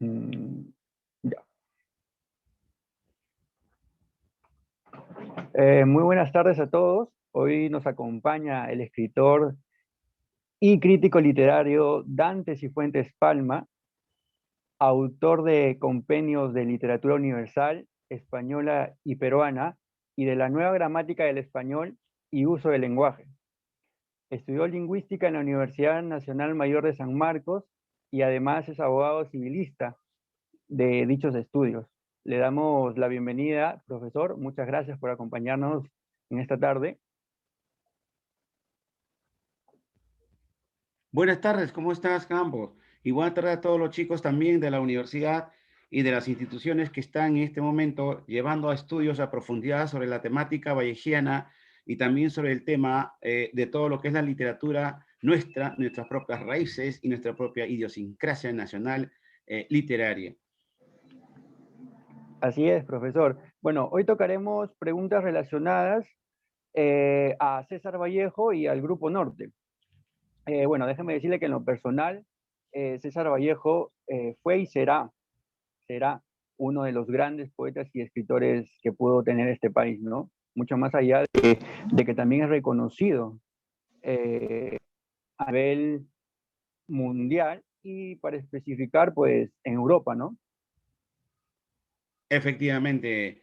Mm, ya. Muy buenas tardes a todos. Hoy nos acompaña el escritor y crítico literario Dante Cifuentes Palma, autor de compendios de literatura universal, española y peruana, y de la nueva gramática del español y uso del lenguaje. Estudió lingüística en la Universidad Nacional Mayor de San Marcos y además es abogado civilista de dichos estudios. Le damos la bienvenida, profesor. Muchas gracias por acompañarnos en esta tarde. Buenas tardes, ¿cómo estás, Campos? Y buenas tardes a todos los chicos también de la universidad y de las instituciones que están en este momento llevando a estudios a profundidad sobre la temática vallejiana y también sobre el tema de todo lo que es la literatura nuestra, nuestras propias raíces y nuestra propia idiosincrasia nacional literaria. Así es, profesor. Bueno, hoy tocaremos preguntas relacionadas a César Vallejo y al Grupo Norte. Bueno, déjeme decirle que en lo personal, César Vallejo fue y será uno de los grandes poetas y escritores que pudo tener este país, ¿no? Mucho más allá de que también es reconocido a nivel mundial y para especificar, pues, en Europa, ¿no? Efectivamente,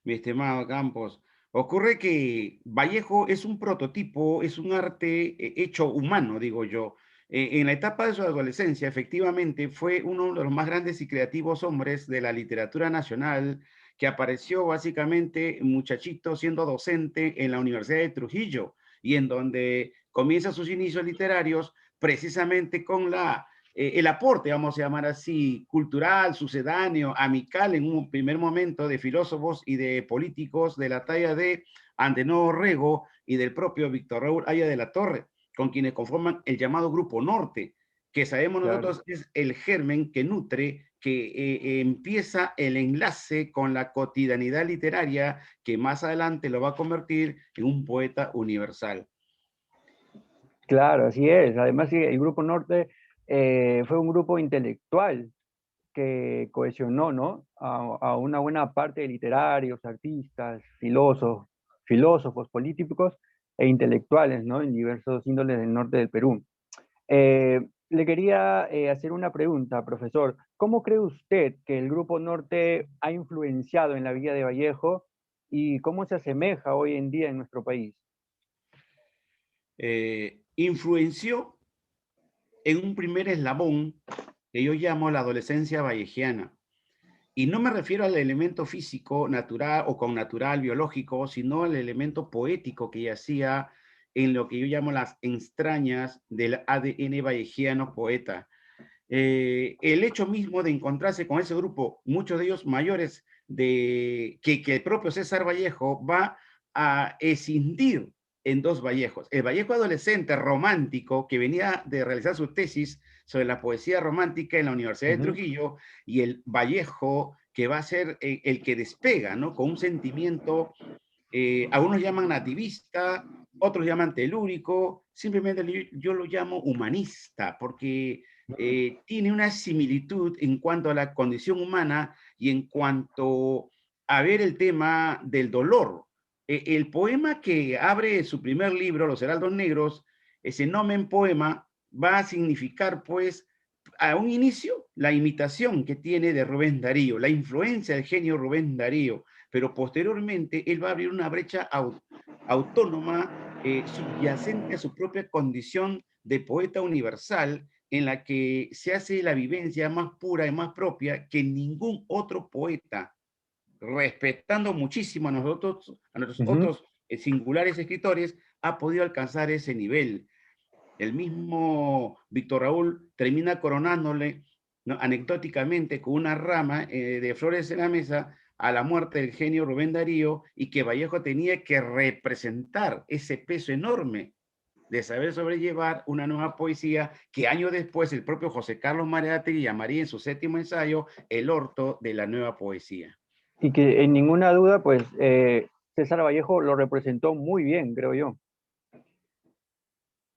mi estimado Campos. Ocurre que Vallejo es un prototipo, es un arte hecho humano, digo yo. En la etapa de su adolescencia, efectivamente, fue uno de los más grandes y creativos hombres de la literatura nacional, que apareció básicamente muchachito siendo docente en la Universidad de Trujillo y en donde comienza sus inicios literarios precisamente con el aporte, vamos a llamar así, cultural, sucedáneo, amical en un primer momento de filósofos y de políticos de la talla de Antenor Rego y del propio Víctor Raúl Haya de la Torre, con quienes conforman el llamado Grupo Norte, que sabemos Claro. nosotros es el germen que nutre, que empieza el enlace con la cotidianidad literaria que más adelante lo va a convertir en un poeta universal. Claro, así es. Además, sí, el Grupo Norte fue un grupo intelectual que cohesionó, ¿no? A una buena parte de literarios, artistas, filósofos, políticos e intelectuales, ¿no? En diversos índoles del norte del Perú. Le quería hacer una pregunta, profesor. ¿Cómo cree usted que el Grupo Norte ha influenciado en la vida de Vallejo y cómo se asemeja hoy en día en nuestro país? Influenció en un primer eslabón que yo llamo la adolescencia vallejiana. Y no me refiero al elemento físico, natural o connatural, biológico, sino al elemento poético que yacía en lo que yo llamo las entrañas del ADN vallejiano poeta. El hecho mismo de encontrarse con ese grupo, muchos de ellos mayores, que el propio César Vallejo va a escindir en dos Vallejos. El Vallejo adolescente romántico que venía de realizar su tesis sobre la poesía romántica en la Universidad de Ujú. Trujillo y el Vallejo que va a ser el que despega, ¿no? Con un sentimiento, algunos llaman nativista, otros llaman telúrico, simplemente yo lo llamo humanista, porque tiene una similitud en cuanto a la condición humana y en cuanto a ver el tema del dolor. El poema que abre su primer libro, Los Heraldos Negros, ese nomen poema va a significar, pues, a un inicio, la imitación que tiene de Rubén Darío, la influencia del genio Rubén Darío, pero posteriormente él va a abrir una brecha autónoma, subyacente a su propia condición de poeta universal, en la que se hace la vivencia más pura y más propia que ningún otro poeta, respetando muchísimo a nuestros Ujú. otros singulares escritores, ha podido alcanzar ese nivel. El mismo Víctor Raúl termina coronándole, ¿no?, anecdóticamente con una rama de flores en la mesa a la muerte del genio Rubén Darío y que Vallejo tenía que representar ese peso enorme de saber sobrellevar una nueva poesía que años después el propio José Carlos Mariátegui llamaría en su séptimo ensayo el orto de la nueva poesía. Y que en ninguna duda, pues, César Vallejo lo representó muy bien, creo yo.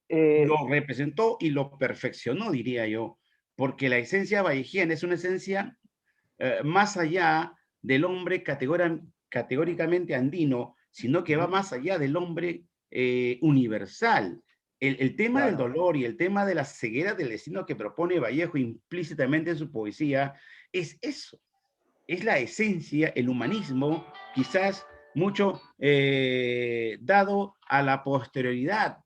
Eh, Lo representó y lo perfeccionó, diría yo, porque la esencia vallejiana es una esencia más allá del hombre categóricamente andino, sino que va Ujú. más allá del hombre universal. El tema del Claro, dolor y el tema de la ceguera del destino que propone Vallejo implícitamente en su poesía es eso, es la esencia, el humanismo, quizás mucho dado a la posterioridad,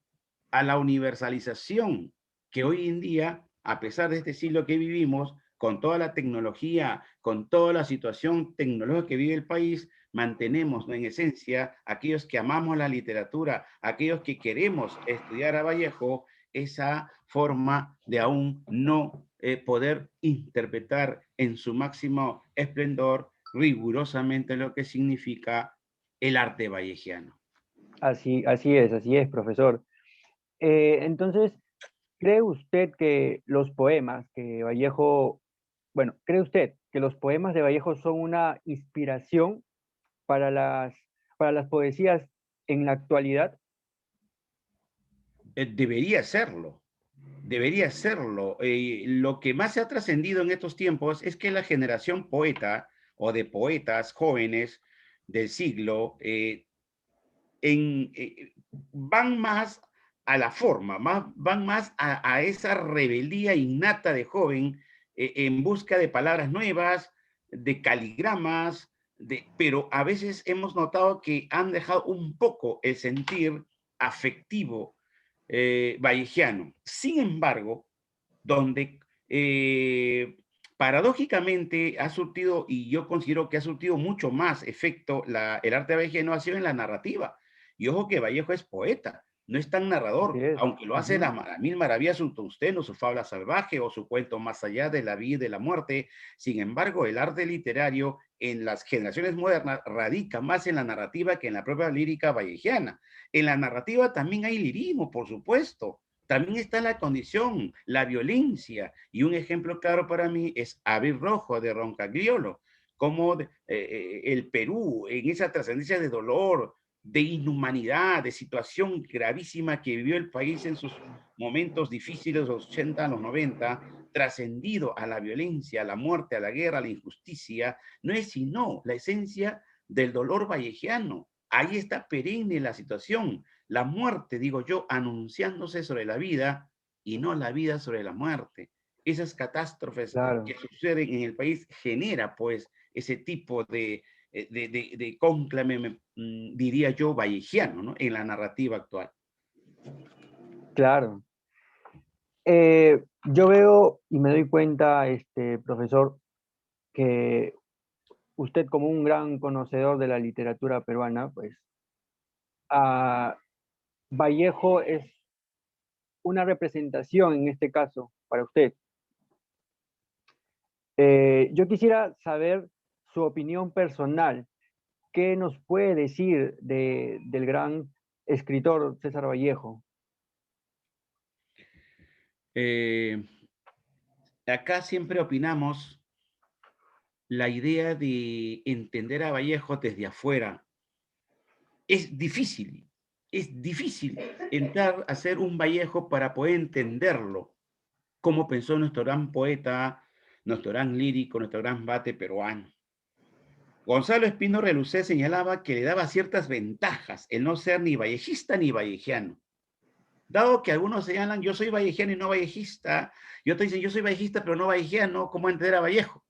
a la universalización, que hoy en día, a pesar de este siglo que vivimos, con toda la tecnología, con toda la situación tecnológica que vive el país, mantenemos, ¿no?, en esencia, aquellos que amamos la literatura, aquellos que queremos estudiar a Vallejo, esa forma de aún no poder interpretar en su máximo esplendor rigurosamente lo que significa el arte vallejiano. así es, profesor. Entonces, ¿cree usted que los poemas que Vallejo, bueno, cree usted que los poemas de Vallejo son una inspiración para para las poesías en la actualidad? Debería serlo, debería serlo. Lo que más se ha trascendido en estos tiempos es que la generación poeta o de poetas jóvenes del siglo van más a la forma, van más a esa rebeldía innata de joven en busca de palabras nuevas, de caligramas, pero a veces hemos notado que han dejado un poco el sentir afectivo vallejiano. Sin embargo, donde paradójicamente ha surtido, y yo considero que ha surtido mucho más efecto el arte vallejiano, ha sido en la narrativa. Y ojo que Vallejo es poeta, no es tan Así narrador, es. aunque lo hace Ujú. a mil maravillas su Tungsteno, su fabla salvaje o su cuento más allá de la vida y de la muerte. Sin embargo, el arte literario en las generaciones modernas radica más en la narrativa que en la propia lírica vallejiana. En la narrativa también hay lirismo, por supuesto, también está la condición, la violencia, y un ejemplo claro para mí es Abril Rojo de Roncagliolo, como el Perú, en esa trascendencia de dolor, de inhumanidad, de situación gravísima que vivió el país en sus momentos difíciles, los 80, los 90, trascendido a la violencia, a la muerte, a la guerra, a la injusticia, no es sino la esencia del dolor vallejiano. Ahí está perenne la situación, la muerte, digo yo, anunciándose sobre la vida y no la vida sobre la muerte. Esas catástrofes que Claro, suceden en el país genera pues ese tipo de cónclame, diría yo, vallejiano, ¿no?, en la narrativa actual. claro. Yo veo y me doy cuenta, profesor, que usted como un gran conocedor de la literatura peruana, pues, ah, Vallejo es una representación en este caso para usted. Yo quisiera saber su opinión personal. ¿Qué nos puede decir del gran escritor César Vallejo? Eh, Acá siempre opinamos la idea de entender a Vallejo desde afuera. Es difícil entrar a ser un Vallejo para poder entenderlo, cómo pensó nuestro gran poeta, nuestro gran lírico, nuestro gran bate peruano. Gonzalo Espino Relucé señalaba que le daba ciertas ventajas el no ser ni vallejista ni vallejiano. Dado que algunos señalan, yo soy vallejiano y no vallejista, y otros dicen, yo soy vallejista pero no vallejiano, ¿cómo entender a Vallejo?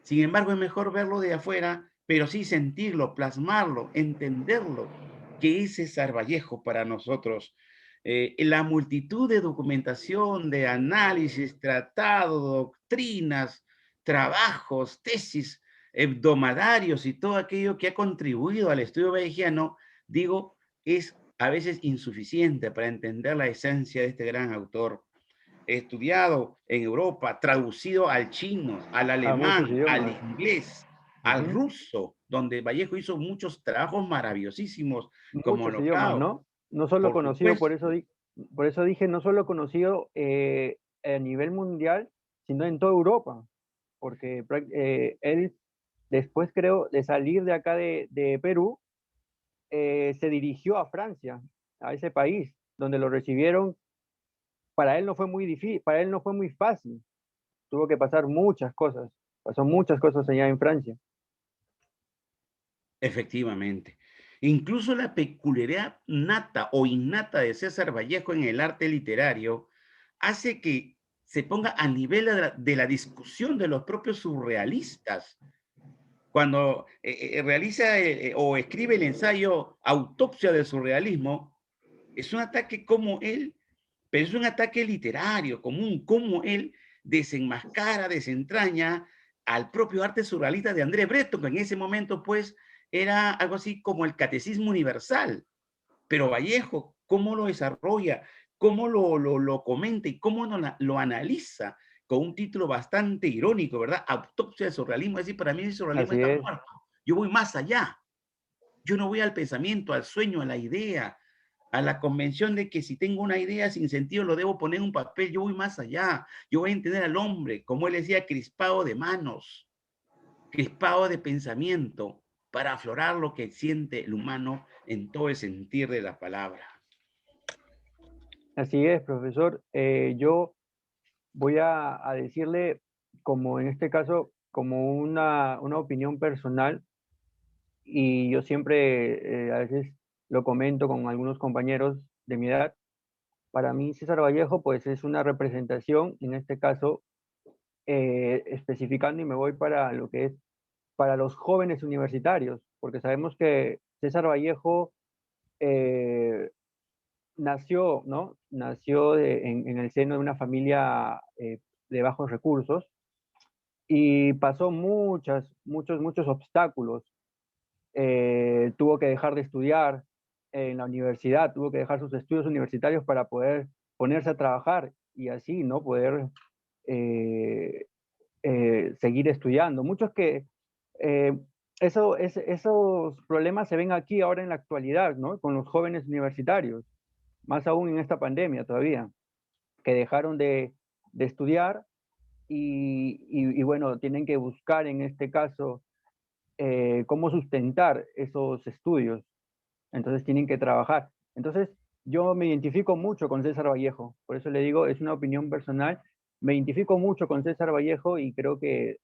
Sin embargo, es mejor verlo de afuera, pero sí sentirlo, plasmarlo, entenderlo, que es César Vallejo para nosotros. La multitud de documentación, de análisis, tratados, doctrinas, trabajos, tesis, hebdomadarios y todo aquello que ha contribuido al estudio vallejiano, digo, es a veces insuficiente para entender la esencia de este gran autor estudiado en Europa, traducido al chino, al A muchos alemán, al idiomas. inglés, al Ujú. ruso, donde Vallejo hizo muchos trabajos maravillosísimos, como Muchos idiomas, Locao, ¿no? No solo por conocido, supuesto. por eso dije, no solo conocido a nivel mundial, sino en toda Europa, porque él después creo de salir de acá de Perú, se dirigió a Francia, a ese país, donde lo recibieron. Para él no fue muy difícil, para él no fue muy fácil. tuvo que pasar muchas cosas, pasó muchas cosas allá en Francia. Efectivamente. Incluso la peculiaridad nata o innata de César Vallejo en el arte literario hace que se ponga a nivel de la discusión de los propios surrealistas. Cuando realiza o escribe el ensayo Autopsia del Surrealismo, es un ataque como él, pero es un ataque literario, común, como él desenmascara, desentraña al propio arte surrealista de André Breton, que en ese momento, pues, era algo así como el catecismo universal. Pero Vallejo, ¿cómo lo desarrolla? ¿Cómo lo comenta y cómo lo analiza? Con un título bastante irónico, ¿verdad? Autopsia del surrealismo. Es decir, para mí el surrealismo Así está es, muerto. Yo voy más allá. Yo no voy al pensamiento, al sueño, a la idea, a la convención de que si tengo una idea sin sentido lo debo poner en un papel. Yo voy más allá. Yo voy a entender al hombre, como él decía, crispado de manos, crispado de pensamiento, para aflorar lo que siente el humano en todo el sentir de la palabra. así es, profesor. Yo voy a decirle, como en este caso, como una opinión personal, y yo siempre a veces lo comento con algunos compañeros de mi edad. Para mí, César Vallejo, pues es una representación, en este caso, especificando, y me voy para lo que es para los jóvenes universitarios, porque sabemos que César Vallejo eh, nació, ¿no? Nació en el seno de una familia de bajos recursos y pasó muchos obstáculos. Tuvo que dejar de estudiar en la universidad, tuvo que dejar sus estudios universitarios para poder ponerse a trabajar y así, ¿no? Poder eh, seguir estudiando. Muchos que eh, esos problemas se ven aquí ahora en la actualidad, ¿no? Con los jóvenes universitarios, más aún en esta pandemia todavía, que dejaron de estudiar y bueno, tienen que buscar en este caso cómo sustentar esos estudios. Entonces tienen que trabajar. Entonces yo me identifico mucho con César Vallejo, por eso le digo, es una opinión personal. Me identifico mucho con César Vallejo y creo que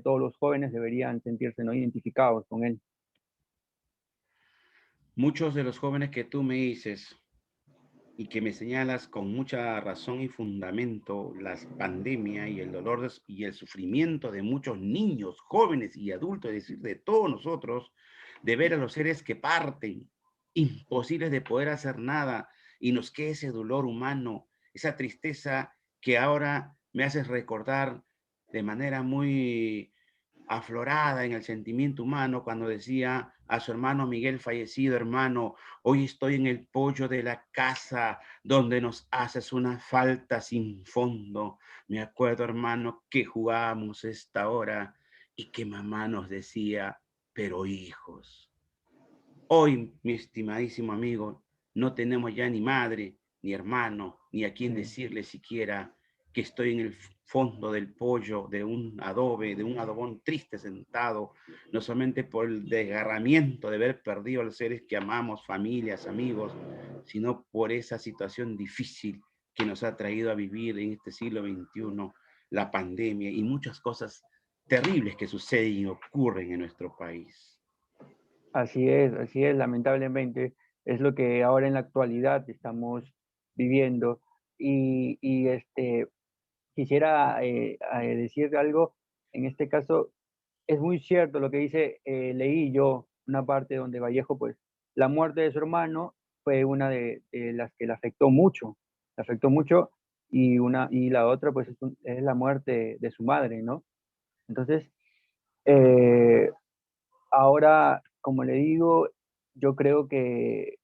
todos los jóvenes deberían sentirse no identificados con él. Muchos de los jóvenes que tú me dices y que me señalas con mucha razón y fundamento la pandemia y el dolor y el sufrimiento de muchos niños, jóvenes y adultos, es decir, de todos nosotros, de ver a los seres que parten, imposibles de poder hacer nada, y nos queda ese dolor humano, esa tristeza que ahora me haces recordar de manera muy aflorada en el sentimiento humano cuando decía a su hermano Miguel fallecido: hermano, hoy estoy en el pollo de la casa donde nos haces una falta sin fondo. Me acuerdo, hermano, que jugábamos esta hora y que mamá nos decía, pero hijos. Hoy, mi estimadísimo amigo, no tenemos ya ni madre, ni hermano, ni a quien Sí. decirle siquiera que estoy en el fondo del pollo de un adobe, de un adobón triste sentado, no solamente por el desgarramiento de haber perdido a los seres que amamos, familias, amigos, sino por esa situación difícil que nos ha traído a vivir en este siglo XXI, la pandemia y muchas cosas terribles que suceden y ocurren en nuestro país. Así es, lamentablemente, es lo que ahora en la actualidad estamos viviendo. Y quisiera decir algo, en este caso, es muy cierto lo que dice, leí yo una parte donde Vallejo, pues, la muerte de su hermano fue una de las que le afectó mucho, y la otra, pues, es la muerte de su madre, ¿no? Entonces, eh, ahora, como le digo, yo creo que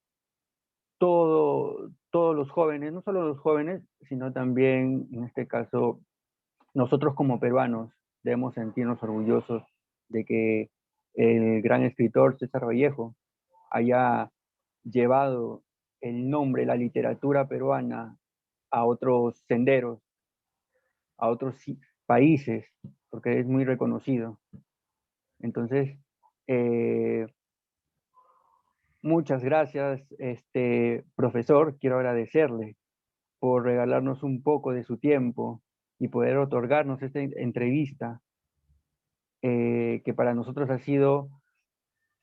todos los jóvenes, no solo los jóvenes, sino también, en este caso, nosotros como peruanos, debemos sentirnos orgullosos de que el gran escritor César Vallejo haya llevado el nombre, la literatura peruana a otros senderos, a otros países, porque es muy reconocido. Entonces, eh, muchas gracias, profesor. Quiero agradecerle por regalarnos un poco de su tiempo y poder otorgarnos esta entrevista, que para nosotros ha sido,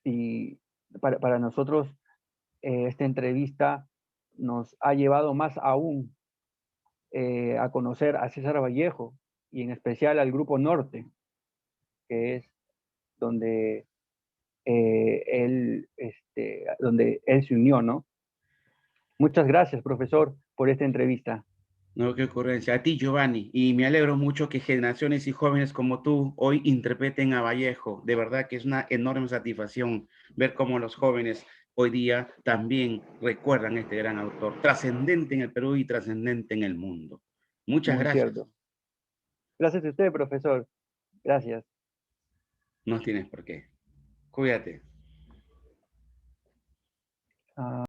y para nosotros esta entrevista nos ha llevado más aún a conocer a César Vallejo y en especial al Grupo Norte, que es donde donde él se unió, ¿no? Muchas gracias, profesor, por esta entrevista. No, qué ocurrencia. A ti, Giovanni, y me alegro mucho que generaciones y jóvenes como tú hoy interpreten a Vallejo. De verdad que es una enorme satisfacción ver cómo los jóvenes hoy día también recuerdan a este gran autor, trascendente en el Perú y trascendente en el mundo. Muchas Muy gracias. cierto. Gracias a usted, profesor. Gracias. No tienes por qué. Cuídate. Ah.